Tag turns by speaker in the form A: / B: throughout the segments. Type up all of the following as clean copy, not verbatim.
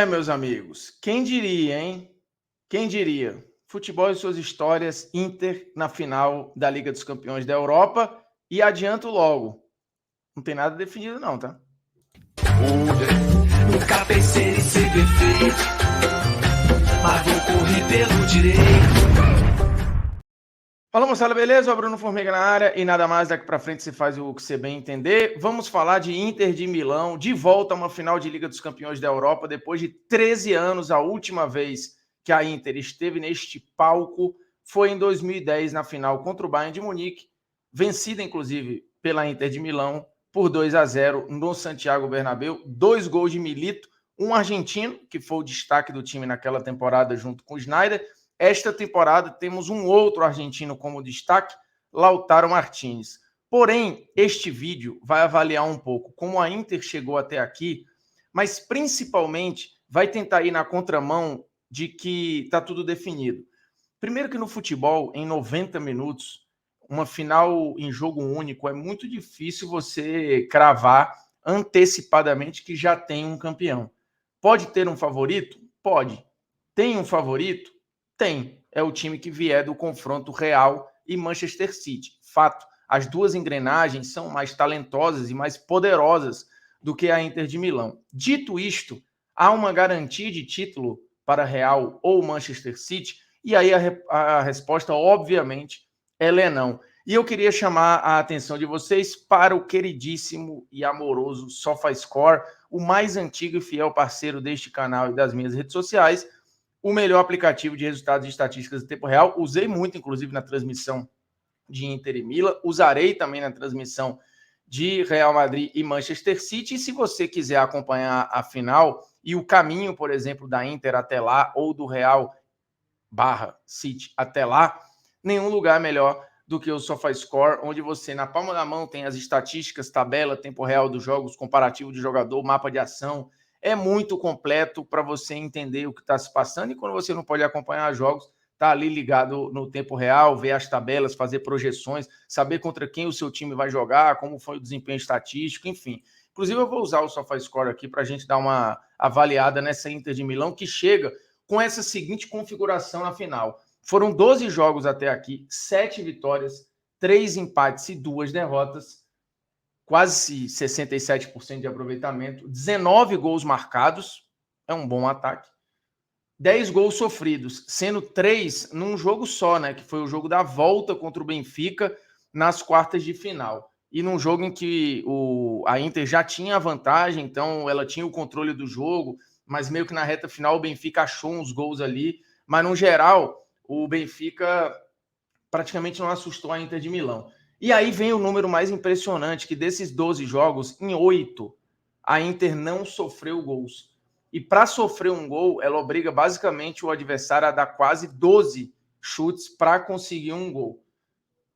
A: Meus amigos, quem diria, hein? Quem diria? Futebol e suas histórias, Inter na final da Liga dos Campeões da Europa e adianto logo, não tem nada definido não, tá?
B: Nunca pensei em ser perfeito, mas vou correr pelo direito.
A: Fala moçada, beleza? O Bruno Formiga na área e nada mais daqui pra frente se faz o que você bem entender. Vamos falar de Inter de Milão, de volta a uma final de Liga dos Campeões da Europa, depois de 13 anos. A última vez que a Inter esteve neste palco foi em 2010, na final contra o Bayern de Munique, vencida inclusive pela Inter de Milão por 2-0 no Santiago Bernabéu. 2 gols de Milito, um argentino, que foi o destaque do time naquela temporada junto com o Sneijder. Esta temporada temos um outro argentino como destaque, Lautaro Martínez. Porém, este vídeo vai avaliar um pouco como a Inter chegou até aqui, mas principalmente vai tentar ir na contramão de que está tudo definido. Primeiro que no futebol, em 90 minutos, uma final em jogo único, é muito difícil você cravar antecipadamente que já tem um campeão. Pode ter um favorito? Pode. Tem um favorito? Tem. É o time que vier do confronto Real e Manchester City. Fato. As duas engrenagens são mais talentosas e mais poderosas do que a Inter de Milão. Dito isto, há uma garantia de título para Real ou Manchester City? E aí a resposta, obviamente, ela é não. E eu queria chamar a atenção de vocês para o queridíssimo e amoroso SofaScore, o mais antigo e fiel parceiro deste canal e das minhas redes sociais, o melhor aplicativo de resultados e estatísticas em tempo real. Usei muito, inclusive, na transmissão de Inter e Milan. Usarei também na transmissão de Real Madrid e Manchester City. E se você quiser acompanhar a final e o caminho, por exemplo, da Inter até lá, ou do Real City até lá, nenhum lugar melhor do que o SofaScore, onde você, na palma da mão, tem as estatísticas, tabela, tempo real dos jogos, comparativo de jogador, mapa de ação. É muito completo para você entender o que está se passando, e quando você não pode acompanhar jogos, tá ali ligado no tempo real, ver as tabelas, fazer projeções, saber contra quem o seu time vai jogar, como foi o desempenho estatístico, enfim. Inclusive, eu vou usar o SofaScore aqui para a gente dar uma avaliada nessa Inter de Milão, que chega com essa seguinte configuração na final. Foram 12 jogos até aqui, 7 vitórias, 3 empates e 2 derrotas, quase 67% de aproveitamento, 19 gols marcados, é um bom ataque, 10 gols sofridos, sendo 3 num jogo só, né, que foi o jogo da volta contra o Benfica nas quartas de final. E num jogo em que a Inter já tinha a vantagem, então ela tinha o controle do jogo, mas meio que na reta final o Benfica achou uns gols ali, mas no geral o Benfica praticamente não assustou a Inter de Milão. E aí vem o número mais impressionante, que desses 12 jogos, em 8, a Inter não sofreu gols. E para sofrer um gol, ela obriga basicamente o adversário a dar quase 12 chutes para conseguir um gol.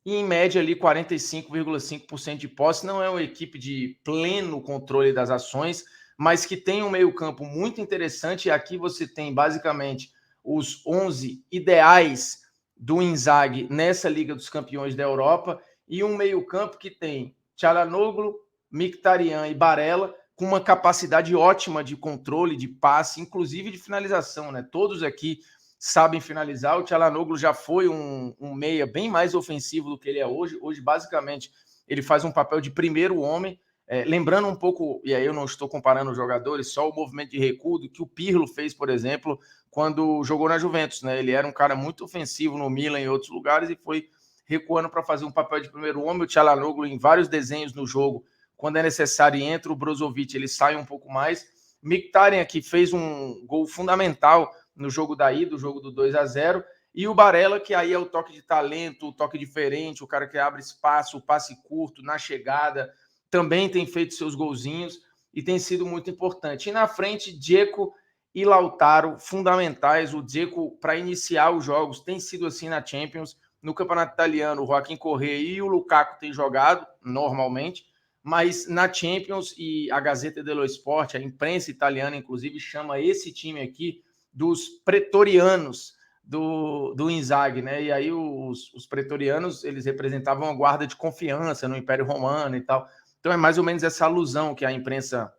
A: E em média ali 45,5% de posse. Não é uma equipe de pleno controle das ações, mas que tem um meio-campo muito interessante. E aqui você tem basicamente os 11 ideais do Inzaghi nessa Liga dos Campeões da Europa, e um meio-campo que tem Çalhanoğlu, Mkhitaryan e Barella, com uma capacidade ótima de controle, de passe, inclusive de finalização, né? Todos aqui sabem finalizar. O Çalhanoğlu já foi um meia bem mais ofensivo do que ele é hoje. Hoje, basicamente, ele faz um papel de primeiro homem, lembrando um pouco, e aí eu não estou comparando os jogadores, só o movimento de recuo do que o Pirlo fez, por exemplo, quando jogou na Juventus, né? Ele era um cara muito ofensivo no Milan e em outros lugares e foi recuando para fazer um papel de primeiro homem. O Çalhanoğlu, em vários desenhos no jogo, quando é necessário, entra o Brozovic, ele sai um pouco mais. Mkhitaryan, que fez um gol fundamental no jogo da ida, o jogo do 2-0, e o Barella, que aí é o toque de talento, o toque diferente, o cara que abre espaço, o passe curto, na chegada, também tem feito seus golzinhos e tem sido muito importante. E na frente, Dzeko e Lautaro, fundamentais. O Dzeko, para iniciar os jogos, tem sido assim na Champions. No Campeonato Italiano, o Joaquim Correa e o Lukaku têm jogado normalmente, mas na Champions, e a Gazzetta dello Sport, a imprensa italiana, inclusive, chama esse time aqui dos pretorianos do Inzaghi, né? E aí os pretorianos, eles representavam a guarda de confiança no Império Romano e tal. Então é mais ou menos essa alusão que a imprensa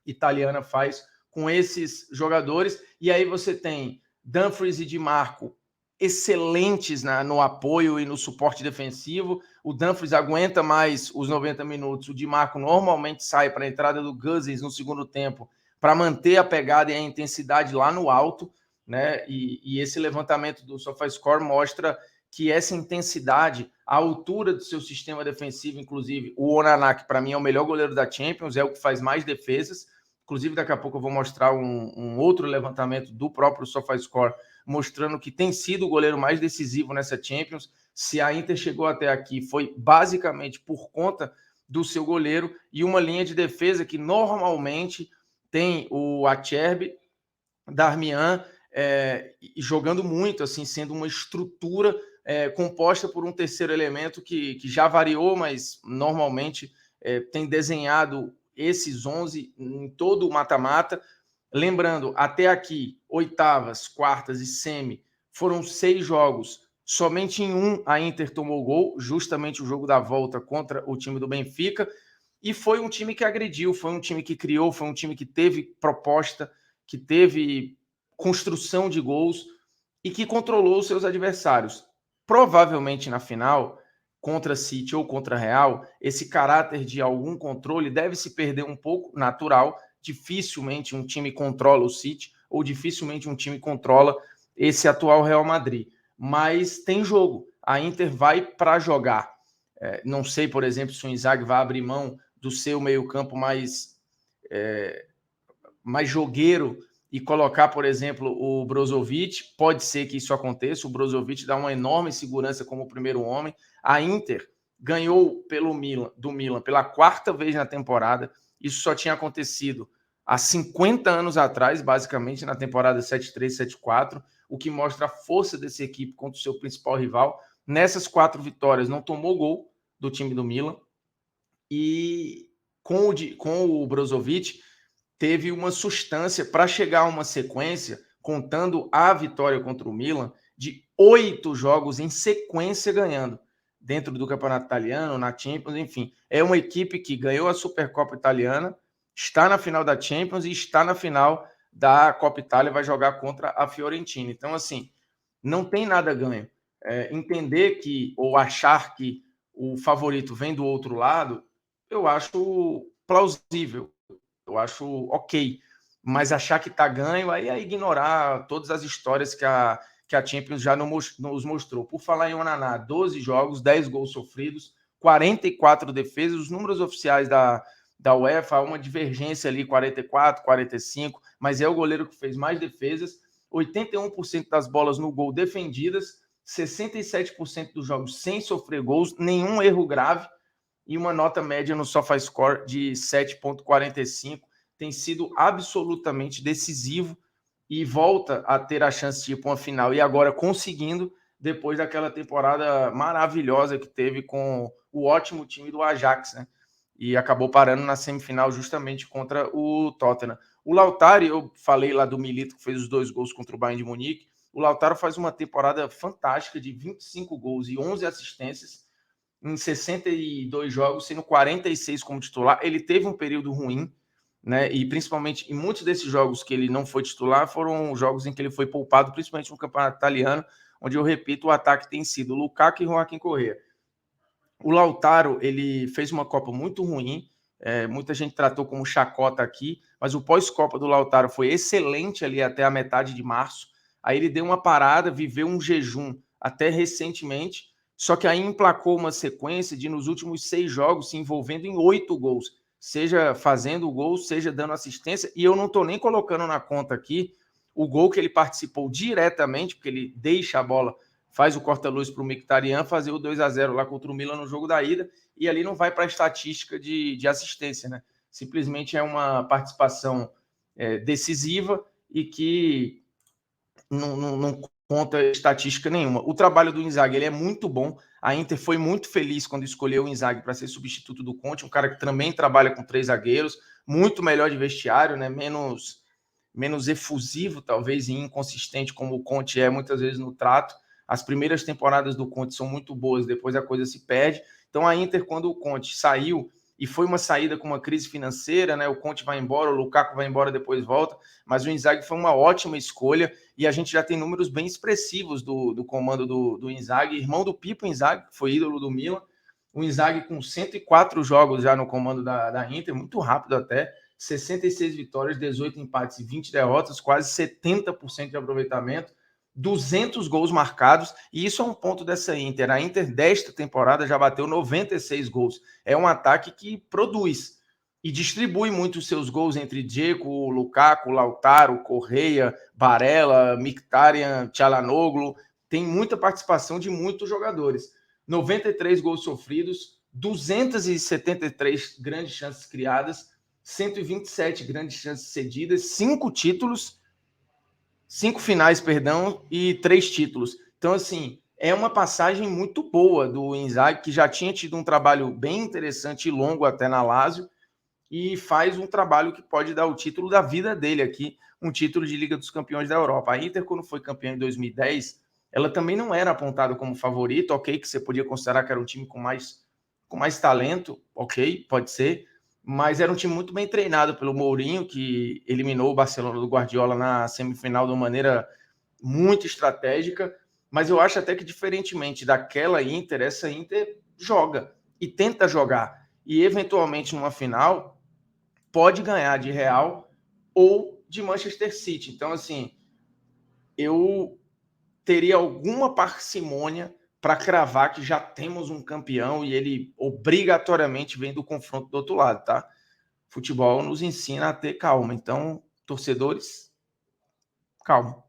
A: italiana faz com esses jogadores. E aí você tem Dumfries e Di Marco excelentes no apoio e no suporte defensivo. O Dumfries aguenta mais os 90 minutos. O Di Marco normalmente sai para a entrada do Cousins no segundo tempo para manter a pegada e a intensidade lá no alto, né? E esse levantamento do SofaScore mostra que essa intensidade, a altura do seu sistema defensivo, inclusive o Onana, que para mim é o melhor goleiro da Champions, é o que faz mais defesas. Inclusive, daqui a pouco eu vou mostrar um outro levantamento do próprio SofaScore, mostrando que tem sido o goleiro mais decisivo nessa Champions. Se a Inter chegou até aqui, foi basicamente por conta do seu goleiro e uma linha de defesa que normalmente tem o Acerbi, Darmian, jogando muito, assim, sendo uma estrutura composta por um terceiro elemento que já variou, mas normalmente tem desenhado esses 11 em todo o mata-mata. Lembrando, até aqui, oitavas, quartas e semi, foram 6 jogos. Somente em um a Inter tomou gol, justamente o jogo da volta contra o time do Benfica. E foi um time que agrediu, foi um time que criou, foi um time que teve proposta, que teve construção de gols e que controlou os seus adversários. Provavelmente na final, contra City ou contra Real, esse caráter de algum controle deve se perder um pouco, natural. Dificilmente um time controla o City ou dificilmente um time controla esse atual Real Madrid. Mas tem jogo, a Inter vai para jogar. Não sei, por exemplo, se o Inzaghi vai abrir mão do seu meio-campo mais jogueiro e colocar, por exemplo, o Brozovic. Pode ser que isso aconteça. O Brozovic dá uma enorme segurança como primeiro homem. A Inter ganhou do Milan pela 4ª vez na temporada. Isso só tinha acontecido há 50 anos atrás, basicamente, na temporada 7-3-7-4, o que mostra a força dessa equipe contra o seu principal rival. Nessas 4 vitórias, não tomou gol do time do Milan. E com o Brozovic, teve uma substância para chegar a uma sequência, contando a vitória contra o Milan, de 8 jogos em sequência ganhando, dentro do Campeonato Italiano, na Champions, enfim. É uma equipe que ganhou a Supercopa Italiana, está na final da Champions e está na final da Copa Itália, vai jogar contra a Fiorentina. Então, assim, não tem nada ganho. Entender que, ou achar que o favorito vem do outro lado, eu acho plausível, eu acho ok, mas achar que está ganho aí é ignorar todas as histórias que a Champions já nos mostrou. Por falar em Onana, 12 jogos, 10 gols sofridos, 44 defesas, os números oficiais da UEFA, há uma divergência ali, 44, 45, mas é o goleiro que fez mais defesas, 81% das bolas no gol defendidas, 67% dos jogos sem sofrer gols, nenhum erro grave, e uma nota média no SofaScore de 7,45. Tem sido absolutamente decisivo e volta a ter a chance de ir para uma final. E agora conseguindo, depois daquela temporada maravilhosa que teve com o ótimo time do Ajax, né? E acabou parando na semifinal justamente contra o Tottenham. O Lautaro, eu falei lá do Milito, que fez os 2 gols contra o Bayern de Munique. O Lautaro faz uma temporada fantástica de 25 gols e 11 assistências em 62 jogos, sendo 46 como titular. Ele teve um período ruim, né? E principalmente em muitos desses jogos que ele não foi titular, foram jogos em que ele foi poupado, principalmente no campeonato italiano, onde, eu repito, o ataque tem sido Lukaku e Joaquim Correa. O Lautaro, ele fez uma Copa muito ruim, muita gente tratou como chacota aqui, mas o pós-Copa do Lautaro foi excelente ali até a metade de março. Aí ele deu uma parada, viveu um jejum até recentemente, só que aí emplacou uma sequência de, nos últimos 6 jogos, se envolvendo em 8 gols, seja fazendo o gol, seja dando assistência, e eu não estou nem colocando na conta aqui o gol que ele participou diretamente, porque ele deixa a bola, faz o corta-luz para o Mkhitaryan fazer o 2-0 lá contra o Milan no jogo da ida, e ali não vai para a estatística de assistência, né? Simplesmente é uma participação decisiva e que não conta estatística nenhuma. O trabalho do Inzaghi, ele é muito bom. A Inter foi muito feliz quando escolheu o Inzaghi para ser substituto do Conte, um cara que também trabalha com 3 zagueiros, muito melhor de vestiário, né? Menos efusivo, talvez, e inconsistente, como o Conte é muitas vezes no trato. As primeiras temporadas do Conte são muito boas, depois a coisa se perde. Então a Inter, quando o Conte saiu e foi uma saída com uma crise financeira, né? O Conte vai embora, o Lukaku vai embora, depois volta, mas o Inzaghi foi uma ótima escolha, e a gente já tem números bem expressivos do comando do Inzaghi, irmão do Pipo Inzaghi, que foi ídolo do Milan, o Inzaghi com 104 jogos já no comando da Inter, muito rápido até, 66 vitórias, 18 empates e 20 derrotas, quase 70% de aproveitamento, 200 gols marcados, e isso é um ponto dessa Inter. A Inter desta temporada já bateu 96 gols. É um ataque que produz e distribui muito os seus gols entre Dzeko, Lukaku, Lautaro, Correia, Barella, Mkhitaryan, Çalhanoğlu. Tem muita participação de muitos jogadores. 93 gols sofridos, 273 grandes chances criadas, 127 grandes chances cedidas, 5 finais, e 3 títulos. Então, assim, é uma passagem muito boa do Inzaghi, que já tinha tido um trabalho bem interessante e longo até na Lazio, e faz um trabalho que pode dar o título da vida dele aqui, um título de Liga dos Campeões da Europa. A Inter, quando foi campeã em 2010, ela também não era apontada como favorita, ok, que você podia considerar que era um time com mais talento, ok, pode ser, mas era um time muito bem treinado pelo Mourinho, que eliminou o Barcelona do Guardiola na semifinal de uma maneira muito estratégica, mas eu acho até que, diferentemente daquela Inter, essa Inter joga e tenta jogar, e eventualmente numa final pode ganhar de Real ou de Manchester City. Então, assim, eu teria alguma parcimônia para cravar que já temos um campeão e ele obrigatoriamente vem do confronto do outro lado, tá? Futebol nos ensina a ter calma. Então, torcedores, calma.